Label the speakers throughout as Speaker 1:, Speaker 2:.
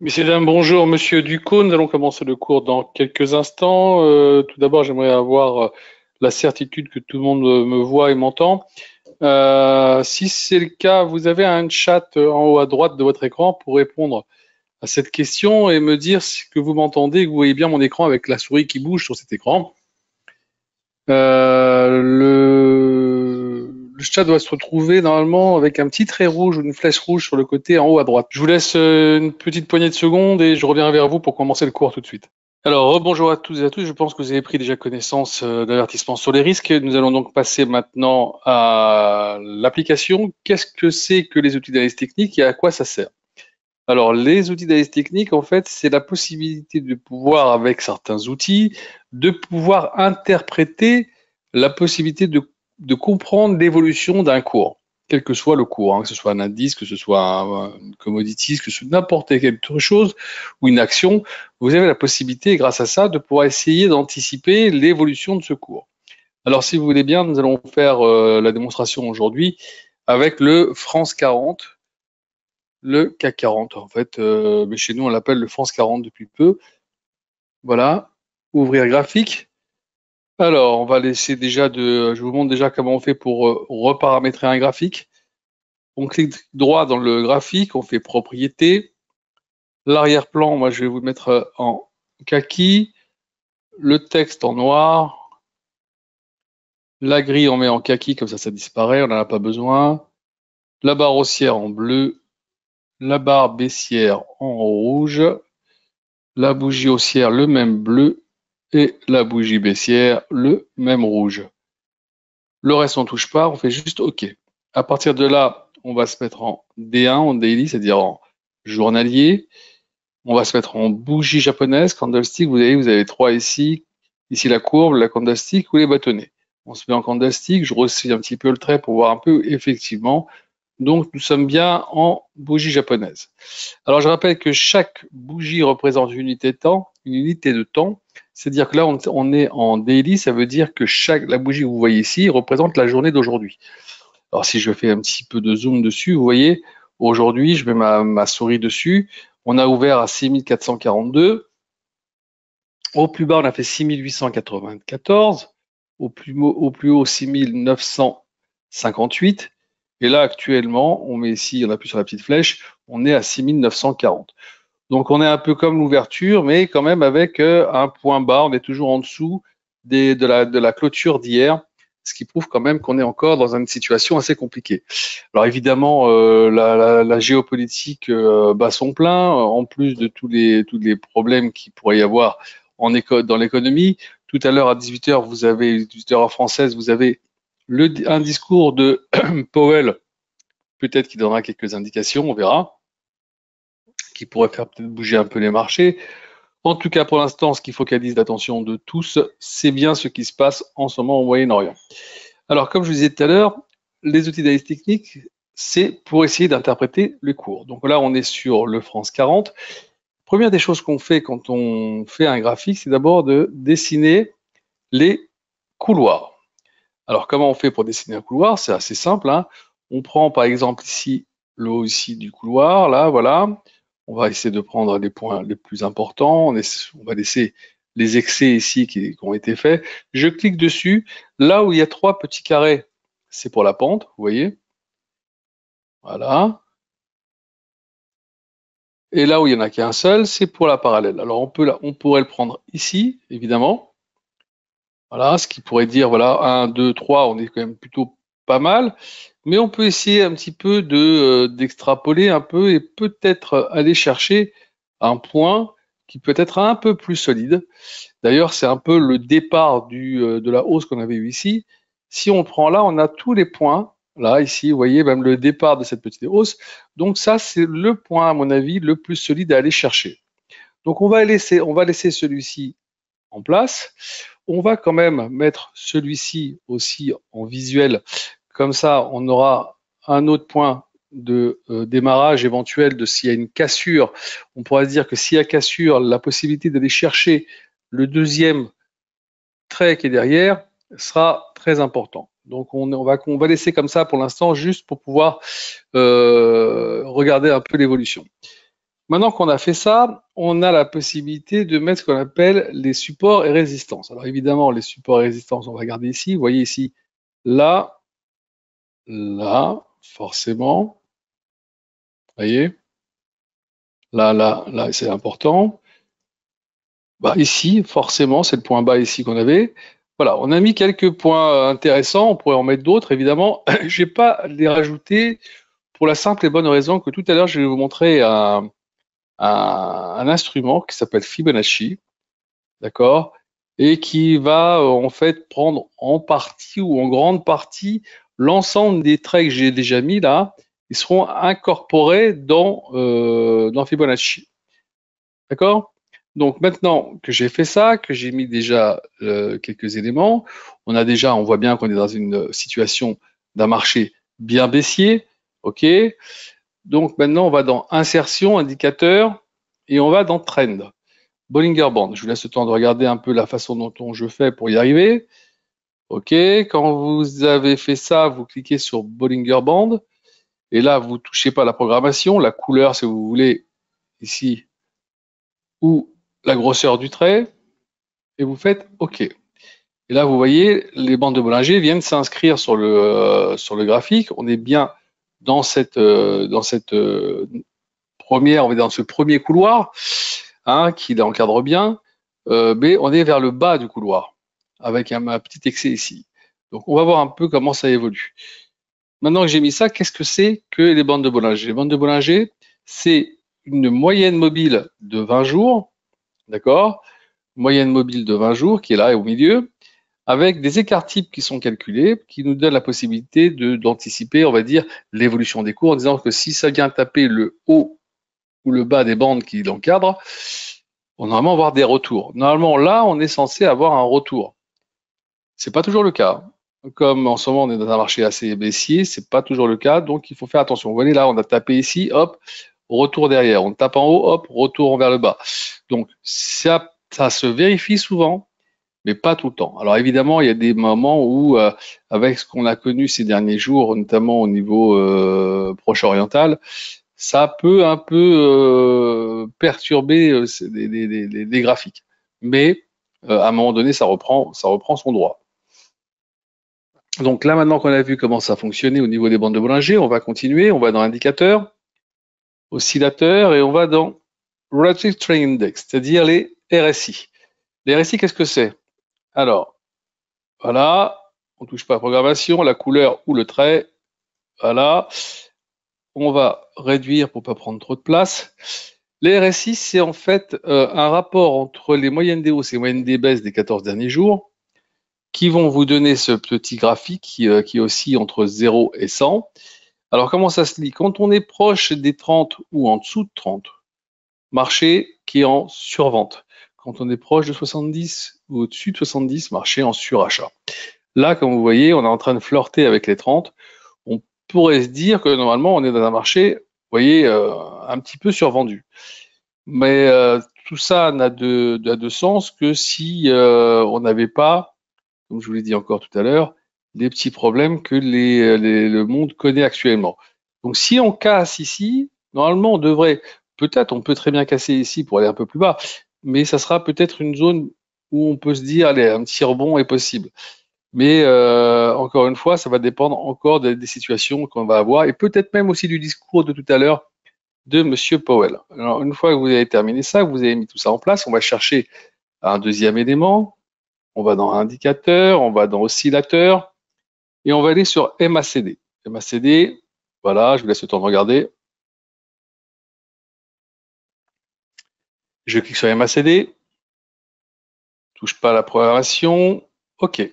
Speaker 1: Messieurs, dames, bonjour, monsieur Ducos. Nous allons commencer le cours dans quelques instants. Tout d'abord, j'aimerais avoir la certitude que tout le monde me voit et m'entend. Si c'est le cas, vous avez un chat en haut à droite de votre écran pour répondre à cette question et me dire que vous m'entendez, que vous voyez bien mon écran avec la souris qui bouge sur cet écran. Le chat doit se retrouver normalement avec un petit trait rouge ou une flèche rouge sur le côté en haut à droite. Je vous laisse une petite poignée de secondes et je reviens vers vous pour commencer le cours tout de suite. Alors, rebonjour à toutes et à tous. Je pense que vous avez pris déjà connaissance de l'avertissement sur les risques. Nous allons donc passer maintenant à l'application. Qu'est-ce que c'est que les outils d'analyse technique et à quoi ça sert? Alors, les outils d'analyse technique, en fait, c'est la possibilité de pouvoir, avec certains outils, de pouvoir interpréter la possibilité de comprendre l'évolution d'un cours, quel que soit le cours, hein, que ce soit un indice, que ce soit un commodity, que ce soit n'importe quelle autre chose ou une action, vous avez la possibilité, grâce à ça, de pouvoir essayer d'anticiper l'évolution de ce cours. Alors, si vous voulez bien, nous allons faire la démonstration aujourd'hui avec le France 40. Le CAC 40, en fait, mais chez nous on l'appelle le France 40 depuis peu. Voilà, ouvrir graphique. Alors, on va laisser déjà je vous montre déjà comment on fait pour reparamétrer un graphique. On clique droit dans le graphique, on fait propriétés. L'arrière-plan, moi je vais vous mettre en kaki. Le texte en noir. La grille, on met en kaki, comme ça disparaît, on n'en a pas besoin. La barre haussière en bleu. La barre baissière en rouge. La bougie haussière, le même bleu, et la bougie baissière, le même rouge. Le reste, on ne touche pas, on fait juste OK. À partir de là, on va se mettre en D1, en daily, c'est-à-dire en journalier. On va se mettre en bougie japonaise, candlestick, vous avez trois ici. Ici la courbe, la candlestick ou les bâtonnets. On se met en candlestick, je resserre un petit peu le trait pour voir un peu, effectivement. Donc, nous sommes bien en bougie japonaise. Alors, je rappelle que chaque bougie représente une unité de temps, C'est-à-dire que là, on est en daily, ça veut dire que la bougie que vous voyez ici représente la journée d'aujourd'hui. Alors, si je fais un petit peu de zoom dessus, vous voyez, aujourd'hui, je mets ma souris dessus. On a ouvert à 6442. Au plus bas, on a fait 6894. Au plus haut, 6958. Et là, actuellement, on met ici, on appuie sur la petite flèche, on est à 6940. Donc, on est un peu comme l'ouverture, mais quand même avec un point bas. On est toujours en dessous de la clôture d'hier, ce qui prouve quand même qu'on est encore dans une situation assez compliquée. Alors, évidemment, la géopolitique bat son plein, en plus de tous les problèmes qu'il pourrait y avoir dans l'économie. Tout à l'heure, à 18h, 18h française, vous avez un discours de Powell, peut-être qu'il donnera quelques indications, on verra, qui pourrait faire peut-être bouger un peu les marchés. En tout cas, pour l'instant, ce qui focalise l'attention de tous, c'est bien ce qui se passe en ce moment au Moyen-Orient. Alors, comme je vous disais tout à l'heure, les outils d'analyse technique, c'est pour essayer d'interpréter les cours. Donc là, on est sur le France 40. Première des choses qu'on fait quand on fait un graphique, c'est d'abord de dessiner les couloirs. Alors, comment on fait pour dessiner un couloir? C'est assez simple, hein. On prend par exemple ici le haut ici du couloir, là, voilà. On va essayer de prendre les points les plus importants. On va laisser les excès ici qui ont été faits. Je clique dessus. Là où il y a trois petits carrés, c'est pour la pente, vous voyez. Voilà. Et là où il n'y en a qu'un seul, c'est pour la parallèle. Alors on pourrait le prendre ici, évidemment. Voilà, ce qui pourrait dire, voilà, 1, 2, 3, on est quand même plutôt pas mal. Mais on peut essayer un petit peu d'extrapoler un peu et peut-être aller chercher un point qui peut être un peu plus solide. D'ailleurs, c'est un peu le départ de la hausse qu'on avait eu ici. Si on prend là, on a tous les points. Là, ici, vous voyez même le départ de cette petite hausse. Donc ça, c'est le point, à mon avis, le plus solide à aller chercher. Donc on va laisser celui-ci en place. On va quand même mettre celui-ci aussi en visuel. Comme ça, on aura un autre point de démarrage éventuel de s'il y a une cassure. On pourra se dire que s'il y a cassure, la possibilité d'aller chercher le deuxième trait qui est derrière sera très important. Donc on va laisser comme ça pour l'instant, juste pour pouvoir regarder un peu l'évolution. Maintenant qu'on a fait ça, on a la possibilité de mettre ce qu'on appelle les supports et résistances. Alors évidemment, les supports et résistances, on va regarder ici. Vous voyez ici, là, là, forcément. Vous voyez, là, là, là, c'est important. Bah, ici, forcément, c'est le point bas ici qu'on avait. Voilà, on a mis quelques points intéressants. On pourrait en mettre d'autres, évidemment. Je vais pas les rajouter pour la simple et bonne raison que tout à l'heure, je vais vous montrer un instrument qui s'appelle Fibonacci, d'accord, et qui va en fait prendre en partie ou en grande partie l'ensemble des traits que j'ai déjà mis là. Ils seront incorporés dans Fibonacci, d'accord. Donc maintenant que j'ai fait ça, que j'ai mis déjà quelques éléments, on voit bien qu'on est dans une situation d'un marché bien baissier, ok. Donc maintenant on va dans insertion, indicateur, et on va dans trend. Bollinger Band, je vous laisse le temps de regarder un peu la façon dont je fais pour y arriver. Ok, quand vous avez fait ça, vous cliquez sur Bollinger Band, et là vous ne touchez pas la programmation, la couleur si vous voulez ici, ou la grosseur du trait, et vous faites OK. Et là, vous voyez, les bandes de Bollinger viennent s'inscrire sur le graphique. On est bien dans cette première, on va dire dans ce premier couloir, hein, qui l'encadre bien, mais on est vers le bas du couloir, avec un petit excès ici. Donc, on va voir un peu comment ça évolue. Maintenant que j'ai mis ça, qu'est-ce que c'est que les bandes de Bollinger? Les bandes de Bollinger, c'est une moyenne mobile de 20 jours, d'accord? Moyenne mobile de 20 jours qui est là et au milieu, avec des écarts types qui sont calculés, qui nous donnent la possibilité d'anticiper, on va dire, l'évolution des cours, en disant que si ça vient taper le haut ou le bas des bandes qui l'encadrent, on va normalement avoir des retours. Normalement, là, on est censé avoir un retour. C'est pas toujours le cas. Comme en ce moment, on est dans un marché assez baissier, c'est pas toujours le cas, donc il faut faire attention. Vous voyez là, on a tapé ici, hop, retour derrière. On tape en haut, hop, retour vers le bas. Donc, ça se vérifie souvent, mais pas tout le temps. Alors évidemment, il y a des moments où, avec ce qu'on a connu ces derniers jours, notamment au niveau proche-oriental, ça peut un peu perturber des graphiques. Mais à un moment donné, ça reprend son droit. Donc là, maintenant qu'on a vu comment ça fonctionnait au niveau des bandes de Bollinger, on va continuer, on va dans indicateur, oscillateur, et on va dans Relative Strain Index, c'est-à-dire les RSI. Les RSI, qu'est-ce que c'est? Alors, voilà, on ne touche pas à la programmation, la couleur ou le trait, voilà. On va réduire pour ne pas prendre trop de place. Les RSI, c'est en fait un rapport entre les moyennes des hausses et les moyennes des baisses des 14 derniers jours, qui vont vous donner ce petit graphique qui oscille entre 0 et 100. Alors, comment ça se lit? Quand on est proche des 30 ou en dessous de 30, marché qui est en survente. Quand on est proche de 70 ou au-dessus de 70, marché en surachat. Là, comme vous voyez, on est en train de flirter avec les 30. On pourrait se dire que normalement, on est dans un marché, vous voyez, un petit peu survendu. Mais tout ça n'a de sens que si on n'avait pas, comme je vous l'ai dit encore tout à l'heure, les petits problèmes que le monde connaît actuellement. Donc si on casse ici, normalement on devrait, peut-être on peut très bien casser ici pour aller un peu plus bas, mais ça sera peut-être une zone où on peut se dire, allez, un petit rebond est possible. Mais encore une fois, ça va dépendre encore des situations qu'on va avoir et peut-être même aussi du discours de tout à l'heure de Monsieur Powell. Alors une fois que vous avez terminé ça, que vous avez mis tout ça en place, on va chercher un deuxième élément. On va dans indicateur, on va dans oscillateur et on va aller sur MACD. MACD, voilà, je vous laisse le temps de regarder. Je clique sur MACD, touche pas à la programmation, OK.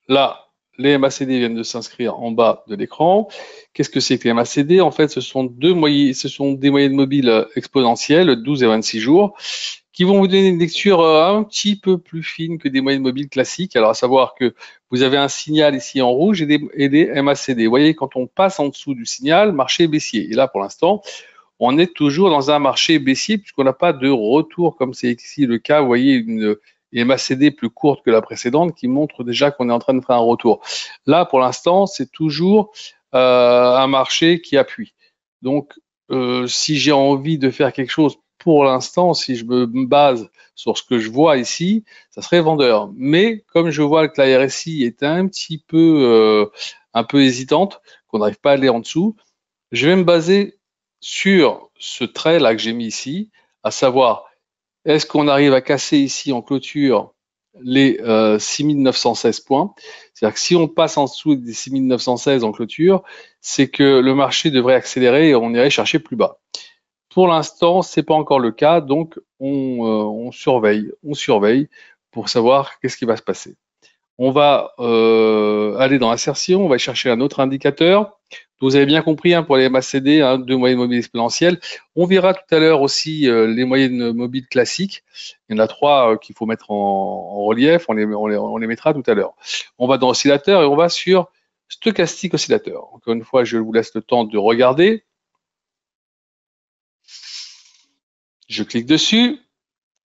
Speaker 1: Là, les MACD viennent de s'inscrire en bas de l'écran. Qu'est-ce que c'est que les MACD? En fait, ce sont des moyennes mobiles exponentielles, 12 et 26 jours, qui vont vous donner une lecture un petit peu plus fine que des moyennes mobiles classiques. Alors, à savoir que vous avez un signal ici en rouge et des MACD. Vous voyez, quand on passe en dessous du signal, marché baissier. Et là, pour l'instant, on est toujours dans un marché baissier puisqu'on n'a pas de retour comme c'est ici le cas. Vous voyez, une MACD plus courte que la précédente qui montre déjà qu'on est en train de faire un retour. Là, pour l'instant, c'est toujours un marché qui appuie. Donc, si j'ai envie de faire quelque chose pour l'instant, si je me base sur ce que je vois ici, ça serait vendeur. Mais comme je vois que la RSI est un peu hésitante, qu'on n'arrive pas à aller en dessous, je vais me baser sur ce trait là que j'ai mis ici, à savoir, est-ce qu'on arrive à casser ici en clôture les 6916 points? C'est-à-dire que si on passe en dessous des 6916 en clôture, c'est que le marché devrait accélérer et on irait chercher plus bas. Pour l'instant, c'est pas encore le cas, donc on surveille pour savoir qu'est-ce qui va se passer. On va aller dans l'insertion, on va chercher un autre indicateur. Vous avez bien compris, hein, pour les MACD, hein, 2 moyennes mobiles exponentielles. On verra tout à l'heure aussi les moyennes mobiles classiques. Il y en a 3 qu'il faut mettre en relief, on les mettra tout à l'heure. On va dans oscillateur et on va sur stochastique oscillateur. Encore une fois, je vous laisse le temps de regarder. Je clique dessus.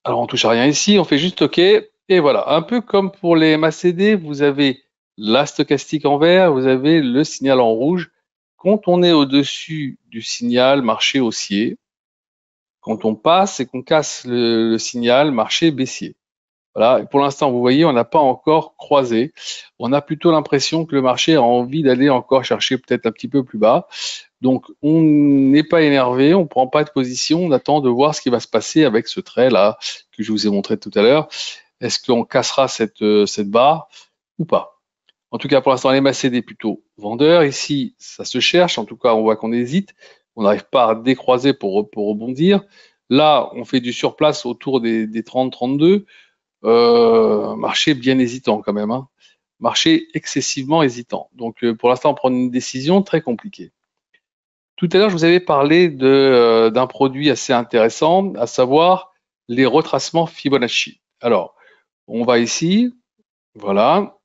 Speaker 1: Alors, on touche à rien ici, on fait juste OK. Et voilà, un peu comme pour les MACD, vous avez la stochastique en vert, vous avez le signal en rouge. Quand on est au-dessus du signal marché haussier, quand on passe et qu'on casse le signal marché baissier. Voilà. Et pour l'instant, vous voyez, on n'a pas encore croisé. On a plutôt l'impression que le marché a envie d'aller encore chercher peut-être un petit peu plus bas. Donc, on n'est pas énervé, on ne prend pas de position, on attend de voir ce qui va se passer avec ce trait-là que je vous ai montré tout à l'heure. Est-ce qu'on cassera cette barre ou pas? En tout cas, pour l'instant, les MACD plutôt vendeurs. Ici, ça se cherche. En tout cas, on voit qu'on hésite. On n'arrive pas à décroiser pour rebondir. Là, on fait du surplace autour des 30-32. Marché bien hésitant quand même, hein. Marché excessivement hésitant. Donc, pour l'instant, prendre une décision très compliquée. Tout à l'heure, je vous avais parlé d'un produit assez intéressant, à savoir les retracements Fibonacci. Alors, on va ici, voilà,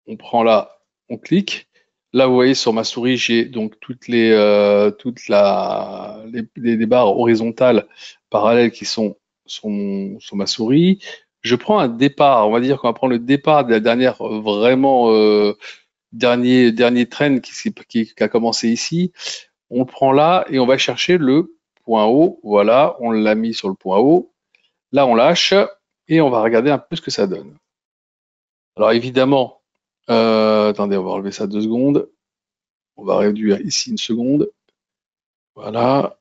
Speaker 1: on prend là, on clique. Là, vous voyez sur ma souris, j'ai donc toutes les barres horizontales parallèles qui sont sur ma souris. Je prends un départ, on va dire qu'on va prendre le départ de la dernière dernier trend qui a commencé ici. On le prend là et on va chercher le point haut. Voilà, on l'a mis sur le point haut. Là, on lâche et on va regarder un peu ce que ça donne. Alors évidemment, attendez, on va enlever ça 2 secondes. On va réduire ici une seconde. Voilà.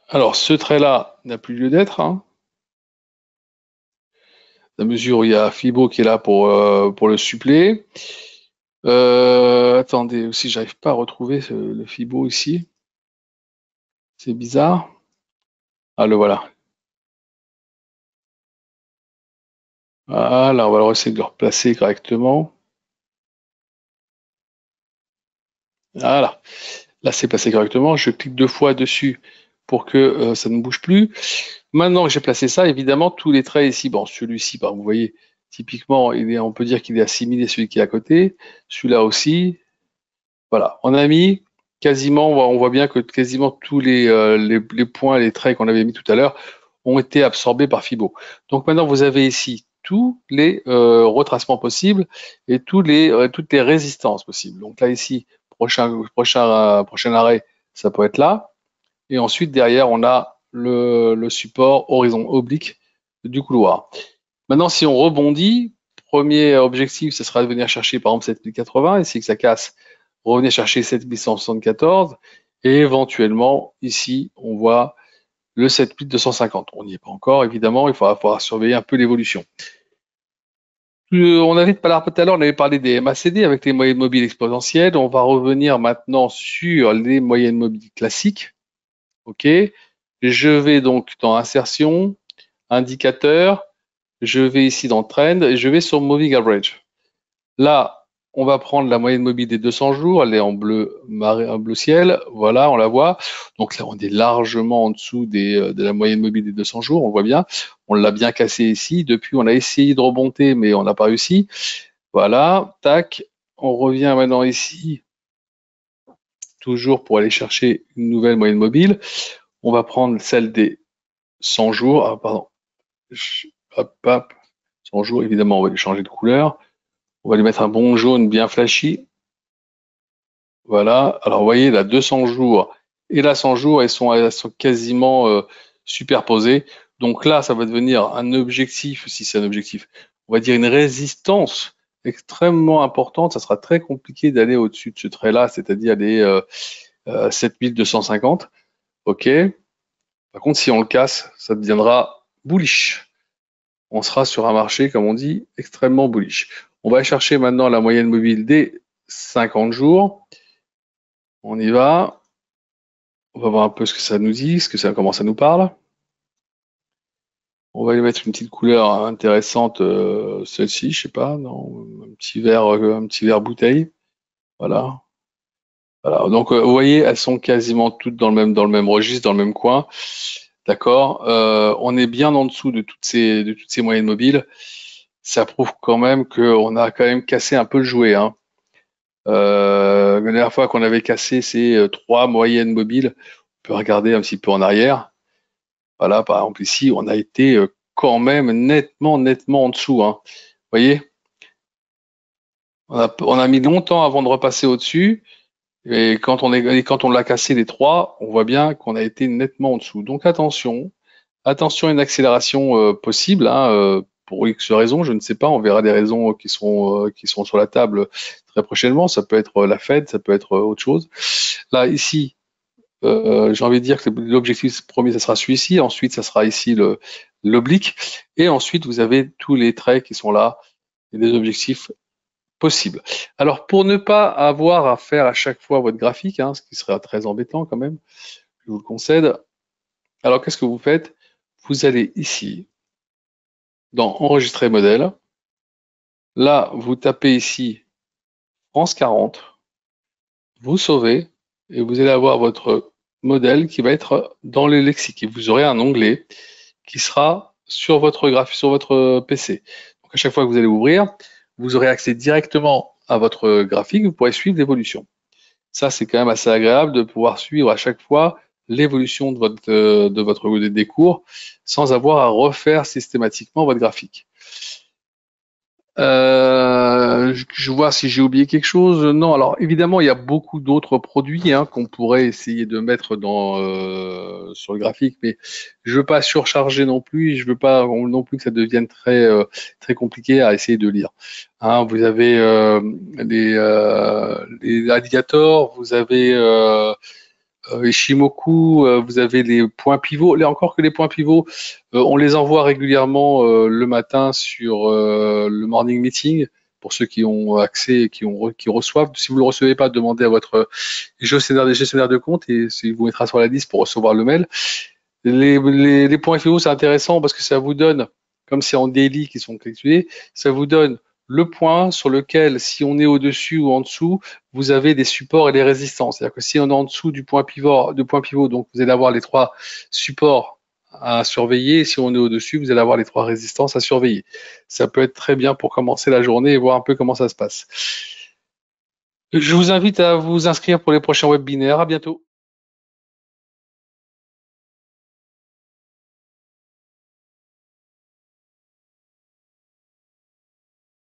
Speaker 1: Alors ce trait-là n'a plus lieu d'être, hein. La mesure où il y a Fibo qui est là pour le suppléer. Attendez, aussi j'arrive pas à retrouver le Fibo ici. C'est bizarre. Ah, le voilà. Voilà, on va essayer de le replacer correctement. Voilà. Là, c'est placé correctement. Je clique 2 fois dessus pour que ça ne bouge plus. Maintenant que j'ai placé ça, évidemment, tous les traits ici, bon, celui-ci, vous voyez, typiquement, on peut dire qu'il est assimilé celui qui est à côté. Celui-là aussi. Voilà. On a mis quasiment, on voit bien que quasiment tous les points, les traits qu'on avait mis tout à l'heure ont été absorbés par Fibo. Donc maintenant, vous avez ici tous les retracements possibles et toutes les résistances possibles. Donc là, ici, prochain arrêt, ça peut être là. Et ensuite, derrière, on a le support horizon oblique du couloir. Maintenant, si on rebondit, premier objectif, ce sera de venir chercher par exemple 7080, et si ça casse, revenir chercher 7174, et éventuellement, ici, on voit le 7250. On n'y est pas encore, évidemment, il faudra surveiller un peu l'évolution. On avait parlé tout à l'heure, on avait parlé des MACD avec les moyennes mobiles exponentielles. On va revenir maintenant sur les moyennes mobiles classiques. OK. Je vais donc dans insertion, indicateur, je vais ici dans trend et je vais sur moving average. Là, on va prendre la moyenne mobile des 200 jours, elle est en bleu ciel, voilà, on la voit. Donc là, on est largement en dessous de la moyenne mobile des 200 jours, on voit bien. On l'a bien cassé ici. Depuis, on a essayé de remonter, mais on n'a pas réussi. Voilà, tac. On revient maintenant ici, toujours pour aller chercher une nouvelle moyenne mobile. On va prendre celle des 100 jours. Ah, pardon. Hop. 100 jours, évidemment, on va lui changer de couleur. On va lui mettre un bon jaune bien flashy. Voilà. Alors, vous voyez, la 200 jours et la 100 jours, elles sont quasiment superposées. Donc là, ça va devenir un objectif, si c'est un objectif, on va dire une résistance extrêmement importante. Ça sera très compliqué d'aller au-dessus de ce trait-là, c'est-à-dire les 7250. OK. Par contre, si on le casse, ça deviendra bullish. On sera sur un marché, comme on dit, extrêmement bullish. On va aller chercher maintenant la moyenne mobile des 50 jours. On y va. On va voir un peu ce que ça nous dit, comment ça nous parle. On va lui mettre une petite couleur intéressante, celle-ci, je sais pas, non, un petit verre bouteille. Voilà. Voilà. Donc, vous voyez, elles sont quasiment toutes dans le même registre, dans le même coin. D'accord. On est bien en dessous de toutes ces moyennes mobiles. Ça prouve quand même qu'on a quand même cassé un peu le jouet, hein. La dernière fois qu'on avait cassé ces 3 moyennes mobiles, on peut regarder un petit peu en arrière. Voilà, par exemple ici, on a été quand même nettement en dessous, hein. Vous voyez, on a mis longtemps avant de repasser au-dessus. Et quand on l'a cassé les 3, on voit bien qu'on a été nettement en dessous. Donc attention à une accélération possible, hein, pour X raisons, je ne sais pas. On verra des raisons qui seront sur la table très prochainement. Ça peut être la Fed, ça peut être autre chose. Là, ici, j'ai envie de dire que l'objectif premier, ça sera celui-ci. Ensuite, ça sera ici l'oblique. Et ensuite, vous avez tous les traits qui sont là et des objectifs possibles. Alors, pour ne pas avoir à faire à chaque fois votre graphique, hein, ce qui serait très embêtant quand même, je vous le concède. Alors, qu'est-ce que vous faites? Vous allez ici, dans Enregistrer modèle. Là, vous tapez ici France 40, vous sauvez, et vous allez avoir votre modèle qui va être dans les lexiques. Et vous aurez un onglet qui sera sur votre PC. Donc, à chaque fois que vous allez ouvrir, vous aurez accès directement à votre graphique, vous pourrez suivre l'évolution. Ça, c'est quand même assez agréable de pouvoir suivre à chaque fois l'évolution des cours sans avoir à refaire systématiquement votre graphique. Je vois si j'ai oublié quelque chose. Non, alors évidemment, il y a beaucoup d'autres produits, hein, qu'on pourrait essayer de mettre sur le graphique, mais je veux pas surcharger non plus. Je veux pas non plus que ça devienne très compliqué à essayer de lire. Hein, vous avez les alligators, vous avez Ishimoku, vous avez les points pivots. Là encore que les points pivots, on les envoie régulièrement le matin sur le morning meeting pour ceux qui ont accès, qui reçoivent. Si vous ne le recevez pas, demandez à votre gestionnaire de compte et il vous mettra sur la liste pour recevoir le mail. Les points pivots, c'est intéressant parce que ça vous donne, comme c'est en daily qui sont calculés, ça vous donne le point sur lequel, si on est au-dessus ou en dessous, vous avez des supports et des résistances. C'est-à-dire que si on est en dessous du point pivot, donc vous allez avoir les 3 supports à surveiller. Et si on est au-dessus, vous allez avoir les 3 résistances à surveiller. Ça peut être très bien pour commencer la journée et voir un peu comment ça se passe. Je vous invite à vous inscrire pour les prochains webinaires. À bientôt.